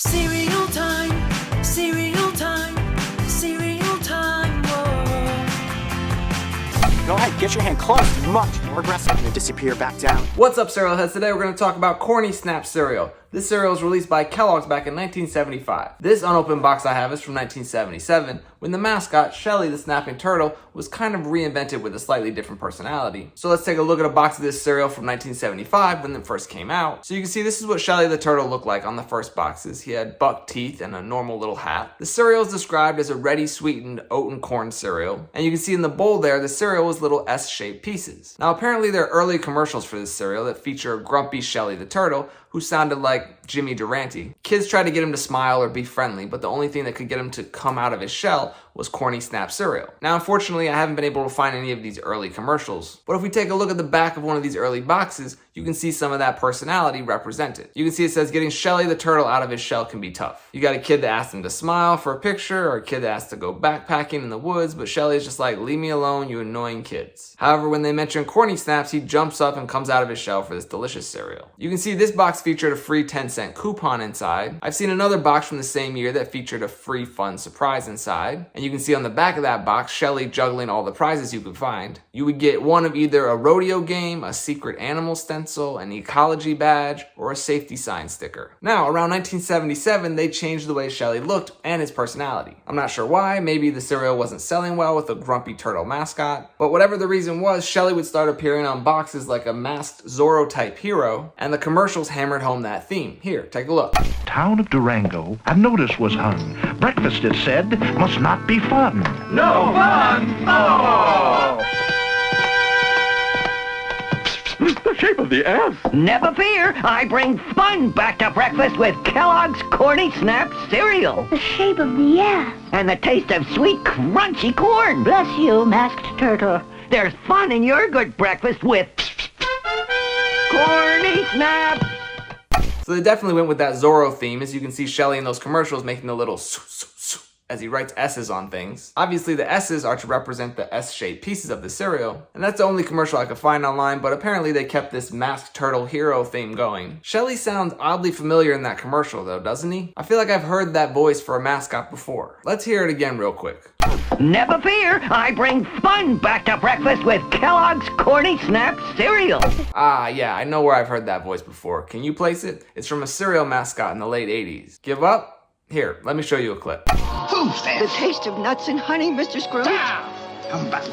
Cereal time, cereal time, cereal time, whoa. Go ahead, get your hand close, much more aggressive, and then disappear back down. What's up, cereal heads? Today we're going to talk about Corny-Snaps cereal. This cereal was released by Kellogg's back in 1975. This unopened box I have is from 1977, when the mascot, Shelly the Snapping Turtle, was kind of reinvented with a slightly different personality. So let's take a look at a box of this cereal from 1975 when it first came out. So you can see this is what Shelly the Turtle looked like on the first boxes. He had buck teeth and a normal little hat. The cereal is described as a ready sweetened oat and corn cereal. And you can see in the bowl there, the cereal was little S-shaped pieces. Now apparently there are early commercials for this cereal that feature a grumpy Shelly the Turtle who sounded like Jimmy Durante. Kids tried to get him to smile or be friendly, but the only thing that could get him to come out of his shell was Corny-Snaps cereal. Now, unfortunately, I haven't been able to find any of these early commercials, but if we take a look at the back of one of these early boxes, you can see some of that personality represented. You can see it says getting Shelly the Turtle out of his shell can be tough. You got a kid that asks him to smile for a picture, or a kid that asks to go backpacking in the woods, but Shelly's just like, leave me alone, you annoying kids. However, when they mention Corny-Snaps, he jumps up and comes out of his shell for this delicious cereal. You can see this box featured a free 10-cent coupon inside. I've seen another box from the same year that featured a free fun surprise inside. And you can see on the back of that box, Shelly juggling all the prizes you could find. You would get one of either a rodeo game, a secret animal stencil, an ecology badge, or a safety sign sticker. Now, around 1977, they changed the way Shelly looked and his personality. I'm not sure why, maybe the cereal wasn't selling well with a grumpy turtle mascot, but whatever the reason was, Shelly would start appearing on boxes like a masked Zorro-type hero, and the commercials hammered home that theme. Here, take a look. Town of Durango, a notice was hung. Breakfast, it said, must not be fun. No fun! Oh! The shape of the S. Never fear, I bring fun back to breakfast with Kellogg's Corny-Snaps cereal. The shape of the S. And the taste of sweet, crunchy corn. Bless you, masked turtle. There's fun in your good breakfast with Corny-Snaps. So they definitely went with that Zorro theme, as you can see Shelly in those commercials making the little as he writes S's on things. Obviously the S's are to represent the S-shaped pieces of the cereal, and that's the only commercial I could find online, but apparently they kept this masked turtle hero theme going. Shelly sounds oddly familiar in that commercial though, doesn't he? I feel like I've heard that voice for a mascot before. Let's hear it again real quick. Never fear, I bring fun back to breakfast with Kellogg's Corny-Snaps cereal. Ah, yeah, I know where I've heard that voice before. Can you place it? It's from a cereal mascot in the late 80s. Give up? Here, let me show you a clip. Who's there? The taste of nuts and honey, Mr. Scrooge. Come back.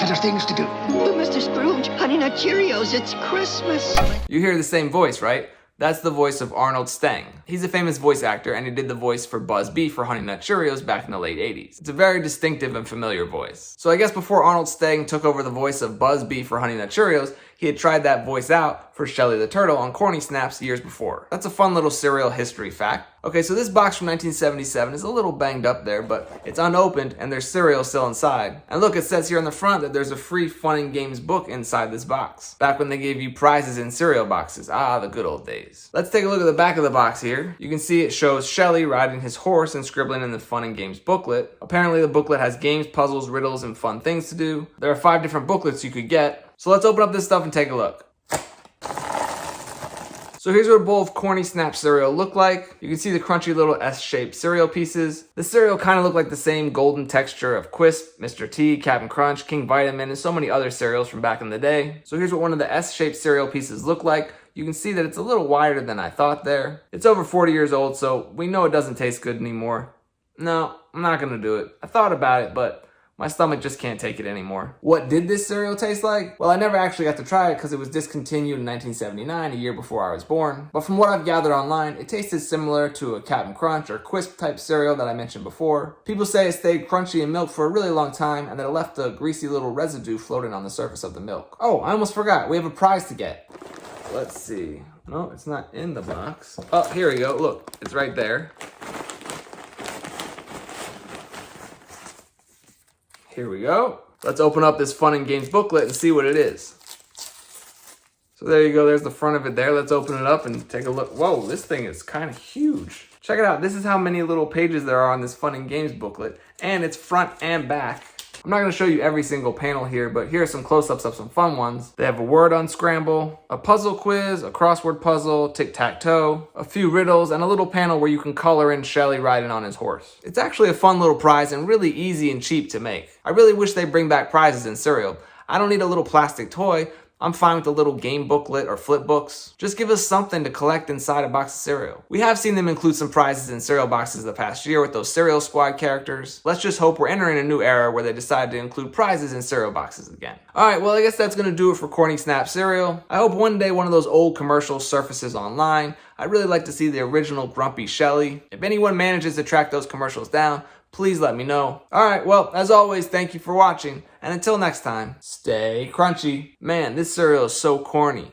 Better things to do. But Mr. Scrooge, Honey Nut Cheerios, it's Christmas. You hear the same voice, right? That's the voice of Arnold Stang. He's a famous voice actor, and he did the voice for Buzz B for Honey Nut Cheerios back in the late 80s. It's a very distinctive and familiar voice. So I guess before Arnold Stang took over the voice of Buzz B for Honey Nut Cheerios, he had tried that voice out for Shelly the Turtle on Corny-Snaps years before. That's a fun little cereal history fact. Okay, so this box from 1977 is a little banged up there, but it's unopened and there's cereal still inside. And look, it says here on the front that there's a free fun and games book inside this box. Back when they gave you prizes in cereal boxes. Ah, the good old days. Let's take a look at the back of the box here. You can see it shows Shelly riding his horse and scribbling in the fun and games booklet. Apparently the booklet has games, puzzles, riddles, and fun things to do. There are 5 different booklets you could get. So let's open up this stuff and take a look. So here's what a bowl of Corny-Snaps cereal looked like. You can see the crunchy little S-shaped cereal pieces. The cereal kind of looked like the same golden texture of Quisp, Mr. T, Cap'n Crunch, King Vitamin, and so many other cereals from back in the day. So here's what one of the S-shaped cereal pieces look like. You can see that it's a little wider than I thought there. It's over 40 years old, so we know it doesn't taste good anymore. No, I'm not gonna do it. I thought about it, but my stomach just can't take it anymore. What did this cereal taste like? Well, I never actually got to try it because it was discontinued in 1979, a year before I was born. But from what I've gathered online, it tasted similar to a Cap'n Crunch or Quisp type cereal that I mentioned before. People say it stayed crunchy in milk for a really long time and that it left a greasy little residue floating on the surface of the milk. Oh, I almost forgot. We have a prize to get. Let's see. No, it's not in the box. Oh, here we go. Look, it's right there. Here we go. Let's open up this fun and games booklet and see what it is. So there you go, there's the front of it there. Let's open it up and take a look. Whoa, this thing is kind of huge. Check it out, this is how many little pages there are on this fun and games booklet. And it's front and back. I'm not going to show you every single panel here, but here are some close-ups of some fun ones. They have a word unscramble, a puzzle quiz, a crossword puzzle, tic-tac-toe, a few riddles, and a little panel where you can color in Shelly riding on his horse. It's actually a fun little prize and really easy and cheap to make. I really wish they bring back prizes in cereal. I don't need a little plastic toy. I'm fine with a little game booklet or flip books. Just give us something to collect inside a box of cereal. We have seen them include some prizes in cereal boxes the past year with those Cereal Squad characters. Let's just hope we're entering a new era where they decide to include prizes in cereal boxes again. Alright, well I guess that's gonna do it for Corny-Snaps cereal. I hope one day one of those old commercials surfaces online. I'd really like to see the original Grumpy Shelly. If anyone manages to track those commercials down, please let me know. Alright, well, as always, thank you for watching, and until next time, stay crunchy. Man, this cereal is so corny.